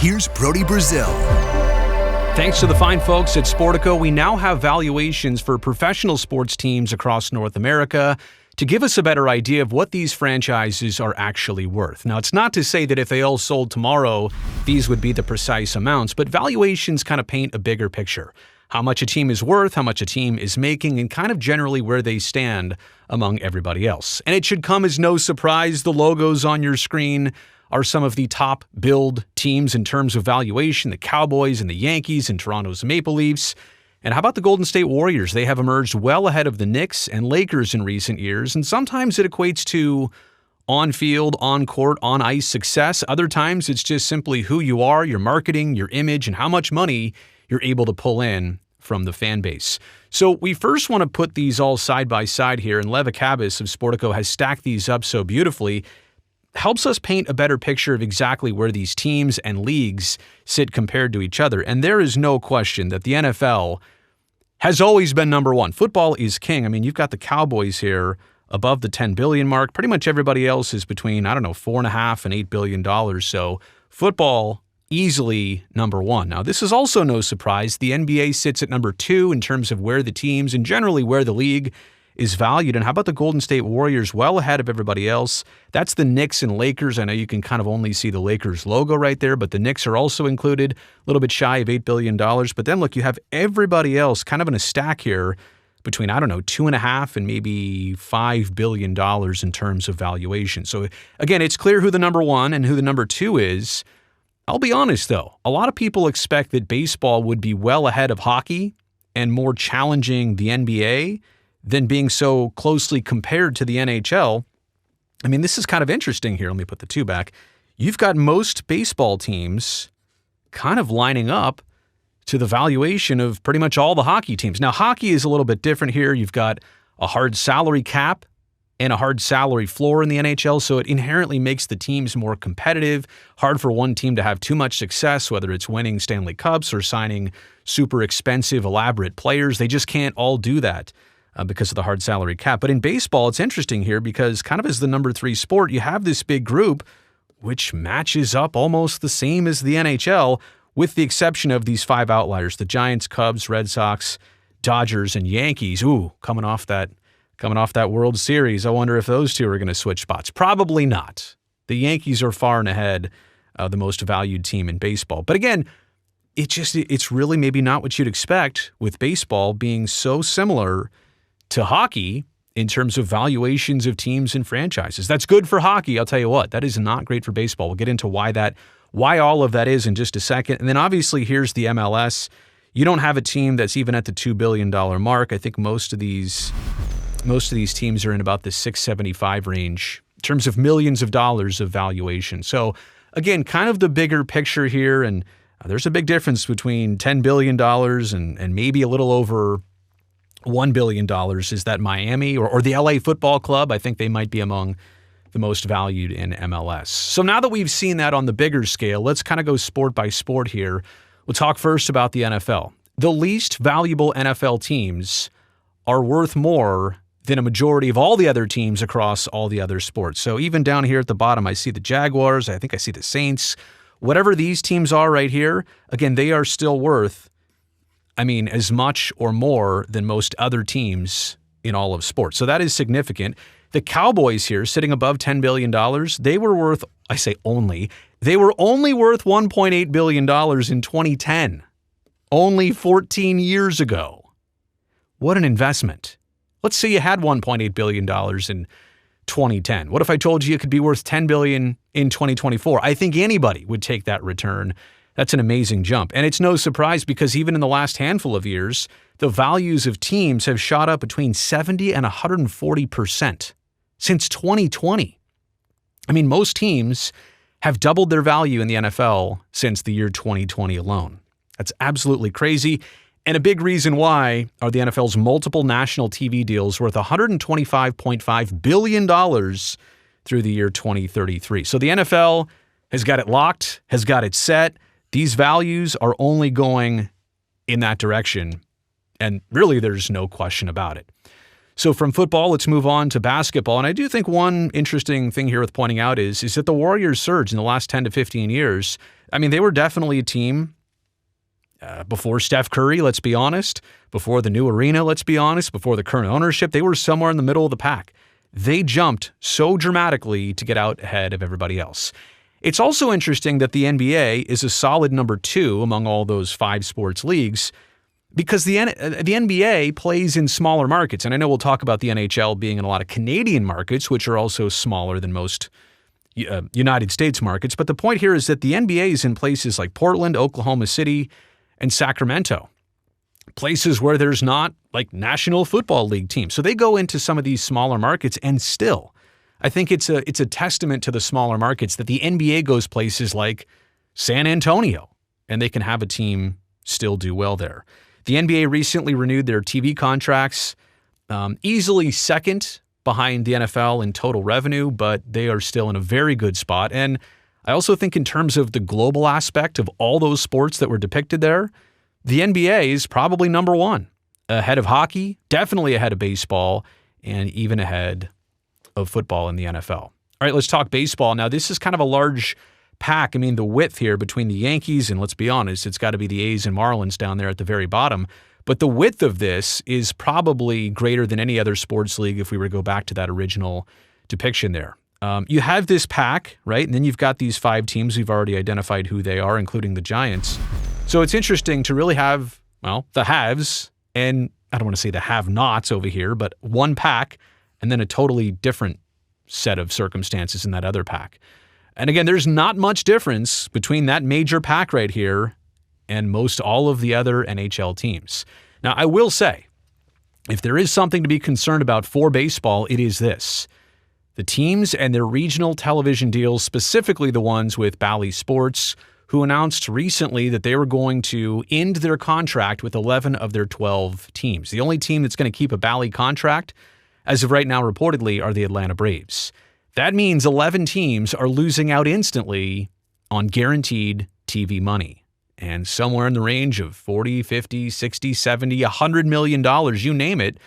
here's Brody Brazil. Thanks to the fine folks at Sportico, we now have valuations for professional sports teams across North America to give us a better idea of what these franchises are actually worth. Now, it's not to say that if they all sold tomorrow, these would be the precise amounts, but valuations kind of paint a bigger picture. How much a team is worth, how much a team is making, and kind of generally where they stand among everybody else. And it should come as no surprise the logos on your screen are some of the top billed teams in terms of valuation, the Cowboys and the Yankees and Toronto's Maple Leafs. And how about the Golden State Warriors? They have emerged well ahead of the Knicks and Lakers in recent years, and sometimes it equates to on-field, on-court, on-ice success. Other times it's just simply who you are, your marketing, your image, and how much money you're able to pull in from the fan base. So we first want to put these all side by side here, and Lev Akabis of Sportico has stacked these up so beautifully. Helps us paint a better picture of exactly where these teams and leagues sit compared to each other. And there is no question that the NFL has always been number one. Football is king. I mean, you've got the Cowboys here above the $10 billion mark. Pretty much everybody else is between, $4.5 and $8 billion. So football easily number one. Now, this is also no surprise. The NBA sits at number two in terms of where the teams and generally where the league is valued. And how about the Golden State Warriors? Well ahead of everybody else. That's the Knicks and Lakers. I know you can kind of only see the Lakers logo right there, but the Knicks are also included, a little bit shy of $8 billion. But then look, you have everybody else kind of in a stack here between, $2.5 and maybe $5 billion in terms of valuation. So again, it's clear who the number one and who the number two is. I'll be honest though, a lot of people expect that baseball would be well ahead of hockey and more challenging the NBA than being so closely compared to the NHL. I mean, this is kind of interesting here. Let me put the two back. You've got most baseball teams kind of lining up to the valuation of pretty much all the hockey teams. Now, hockey is a little bit different here. You've got a hard salary cap and a hard salary floor in the NHL, so it inherently makes the teams more competitive. Hard for one team to have too much success, whether it's winning Stanley Cups or signing super expensive, elaborate players. They just can't all do that because of the hard salary cap. But in baseball, it's interesting here because kind of as the number three sport, you have this big group which matches up almost the same as the NHL, with the exception of these five outliers: the Giants, Cubs, Red Sox, Dodgers, and Yankees. Ooh, coming off that World Series. I wonder if those two are going to switch spots. Probably not. The Yankees are far and ahead of the most valued team in baseball. But again, it's really maybe not what you'd expect with baseball being so similar to hockey in terms of valuations of teams and franchises. That's good for hockey, I'll tell you what. That is not great for baseball. We'll get into why all of that is in just a second. And then obviously here's the MLS. You don't have a team that's even at the $2 billion mark. I think most of these teams are in about the 675 range in terms of millions of dollars of valuation. So again, kind of the bigger picture here, and there's a big difference between $10 billion and maybe a little over $1 billion. Is that Miami or the LA Football Club? I think they might be among the most valued in MLS. So now that we've seen that on the bigger scale, let's kind of go sport by sport here. We'll talk first about the NFL. The least valuable NFL teams are worth more than a majority of all the other teams across all the other sports. So even down here at the bottom, I see the Jaguars, I think I see the Saints. Whatever these teams are right here, again, they are still worth, as much or more than most other teams in all of sports. So that is significant. The Cowboys here, sitting above $10 billion, they were worth, they were only worth $1.8 billion in 2010. Only 14 years ago. What an investment. Let's say you had $1.8 billion in 2010. What if I told you it could be worth $10 billion in 2024? I think anybody would take that return. That's an amazing jump. And it's no surprise because even in the last handful of years, the values of teams have shot up between 70 and 140% since 2020. Most teams have doubled their value in the NFL since the year 2020 alone. That's absolutely crazy. And a big reason why are the NFL's multiple national TV deals worth $125.5 billion through the year 2033. So the NFL has got it locked, has got it set. These values are only going in that direction, and really there's no question about it. So from football, let's move on to basketball. And I do think one interesting thing here worth pointing out is that the Warriors surge in the last 10 to 15 years. I mean, they were definitely a team before Steph Curry, let's be honest, before the new arena, let's be honest, before the current ownership. They were somewhere in the middle of the pack. They jumped so dramatically to get out ahead of everybody else. It's also interesting that the NBA is a solid number 2 among all those 5 sports leagues, because the NBA plays in smaller markets. And I know we'll talk about the NHL being in a lot of Canadian markets, which are also smaller than most United States markets. But the point here is that the NBA is in places like Portland, Oklahoma City, and Sacramento, places where there's not like National Football League teams. So they go into some of these smaller markets, and still, I think it's a testament to the smaller markets that the NBA goes places like San Antonio, and they can have a team still do well there. The NBA recently renewed their TV contracts, easily second behind the NFL in total revenue, but they are still in a very good spot. And I also think in terms of the global aspect of all those sports that were depicted there, the NBA is probably number 1, ahead of hockey, definitely ahead of baseball, and even ahead of football in the NFL. All right, let's talk baseball. Now, this is kind of a large pack. I mean, the width here between the Yankees and, let's be honest, it's got to be the A's and Marlins down there at the very bottom. But the width of this is probably greater than any other sports league if we were to go back to that original depiction there. You have this pack, right? And then you've got these 5 teams. We've already identified who they are, including the Giants. So it's interesting to really have, well, the haves, and I don't want to say the have-nots over here, but one pack and then a totally different set of circumstances in that other pack. And again, there's not much difference between that major pack right here and most all of the other NHL teams. Now, I will say, if there is something to be concerned about for baseball, it is this. The teams and their regional television deals, specifically the ones with Bally Sports, who announced recently that they were going to end their contract with 11 of their 12 teams. The only team that's going to keep a Bally contract, as of right now reportedly, are the Atlanta Braves. That means 11 teams are losing out instantly on guaranteed TV money. And somewhere in the range of 40, 50, 60, 70, $100 million, you name it.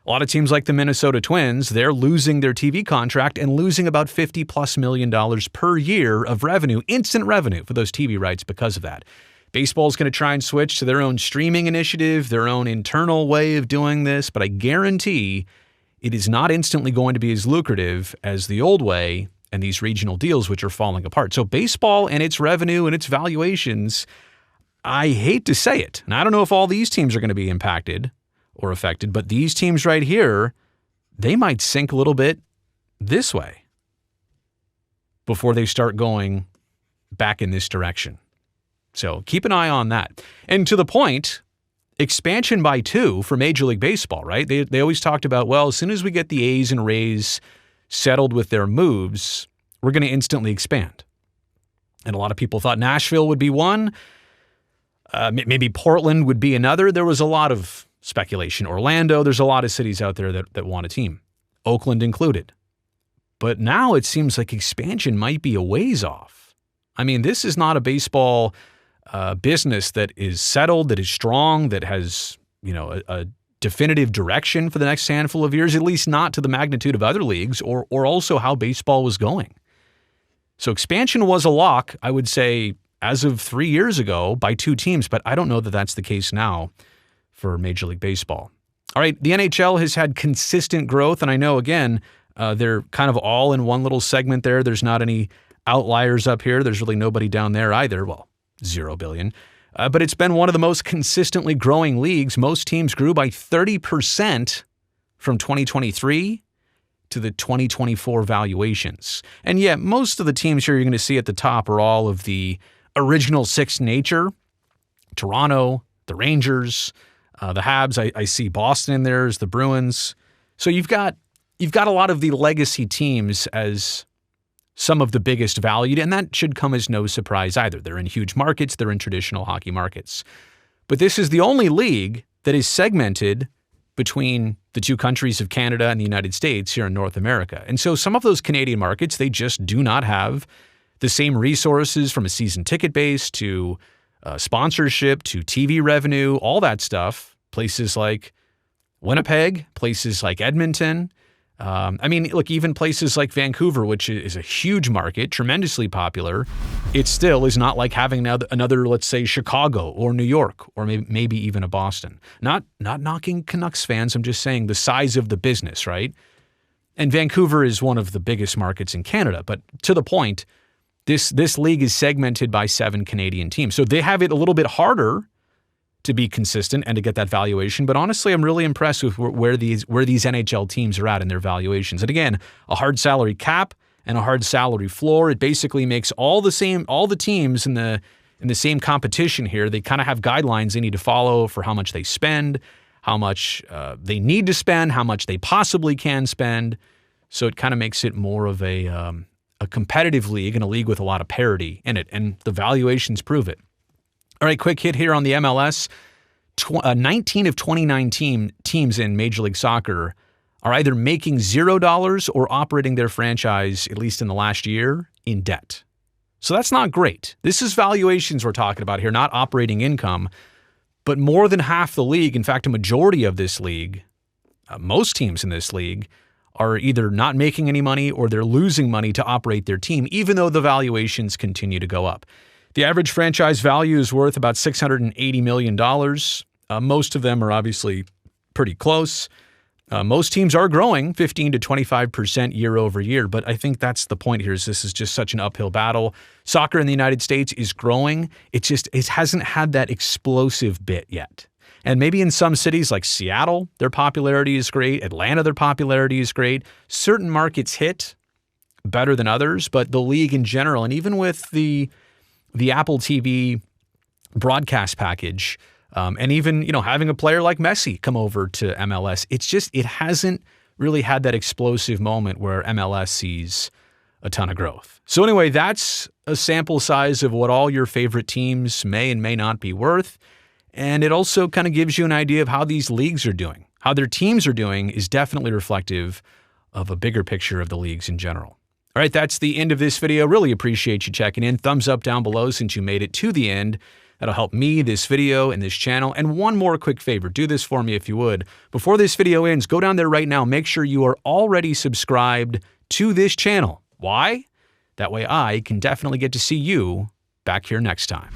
A lot of teams like the Minnesota Twins, they're losing their TV contract and losing about $50+ million per year of revenue, instant revenue for those TV rights because of that. Baseball's going to try and switch to their own streaming initiative, their own internal way of doing this, but I guarantee it is not instantly going to be as lucrative as the old way and these regional deals, which are falling apart. So baseball and its revenue and its valuations, I hate to say it, and I don't know if all these teams are going to be impacted or affected, but these teams right here, they might sink a little bit this way before they start going back in this direction. So keep an eye on that. And to the point, expansion by 2 for Major League Baseball, right? They always talked about, well, as soon as we get the A's and Rays settled with their moves, we're going to instantly expand. And a lot of people thought Nashville would be one, maybe Portland would be another. There was a lot of speculation. Orlando, there's a lot of cities out there that want a team, Oakland included. But now it seems like expansion might be a ways off. I mean, this is not a baseball business that is settled, that is strong, that has, a definitive direction for the next handful of years, at least not to the magnitude of other leagues or also how baseball was going. So expansion was a lock, I would say, as of 3 years ago by 2 teams, but I don't know that that's the case now for Major League Baseball. All right, the NHL has had consistent growth, and I know, again, they're kind of all in one little segment there. There's not any outliers up here. There's really nobody down there either. Well, 0 billion. But it's been one of the most consistently growing leagues. Most teams grew by 30% from 2023 to the 2024 valuations. And yet, most of the teams here you're going to see at the top are all of the original 6 nature. Toronto, the Rangers, the Habs. I see Boston in there, the Bruins. So you've got a lot of the legacy teams as some of the biggest valued, and that should come as no surprise either. They're in huge markets. They're in traditional hockey markets. But this is the only league that is segmented between the 2 countries of Canada and the United States here in North America. And so some of those Canadian markets, they just do not have the same resources from a season ticket base to sponsorship to TV revenue, all that stuff. Places like Winnipeg, places like Edmonton. Look, even places like Vancouver, which is a huge market, tremendously popular, it still is not like having another, let's say, Chicago or New York or maybe even a Boston. Not knocking Canucks fans. I'm just saying the size of the business, right? And Vancouver is one of the biggest markets in Canada. But to the point, this league is segmented by 7 Canadian teams. So they have it a little bit harder to be consistent and to get that valuation. But honestly, I'm really impressed with where these NHL teams are at in their valuations. And again, a hard salary cap and a hard salary floor. It basically makes all the teams in the same competition here. They kind of have guidelines they need to follow for how much they spend, how much they need to spend, how much they possibly can spend. So it kind of makes it more of a competitive league and a league with a lot of parity in it. And the valuations prove it. All right, quick hit here on the MLS. 19 of 29 teams in Major League Soccer are either making $0 or operating their franchise, at least in the last year, in debt. So that's not great. This is valuations we're talking about here, not operating income. But more than half the league, in fact, a majority of this league, most teams in this league, are either not making any money or they're losing money to operate their team, even though the valuations continue to go up. The average franchise value is worth about $680 million. Most of them are obviously pretty close. Most teams are growing 15 to 25% year over year, but I think that's the point here is this is just such an uphill battle. Soccer in the United States is growing. It hasn't had that explosive bit yet. And maybe in some cities like Seattle, their popularity is great. Atlanta, their popularity is great. Certain markets hit better than others, but the league in general, and even with the Apple TV broadcast package, and even, having a player like Messi come over to MLS, it hasn't really had that explosive moment where MLS sees a ton of growth. So anyway, that's a sample size of what all your favorite teams may and may not be worth. And it also kind of gives you an idea of how these leagues are doing. How their teams are doing is definitely reflective of a bigger picture of the leagues in general. All right, that's the end of this video. Really appreciate you checking in. Thumbs up down below since you made it to the end. That'll help me, this video, and this channel. And one more quick favor, do this for me if you would. Before this video ends, go down there right now. Make sure you are already subscribed to this channel. Why? That way I can definitely get to see you back here next time.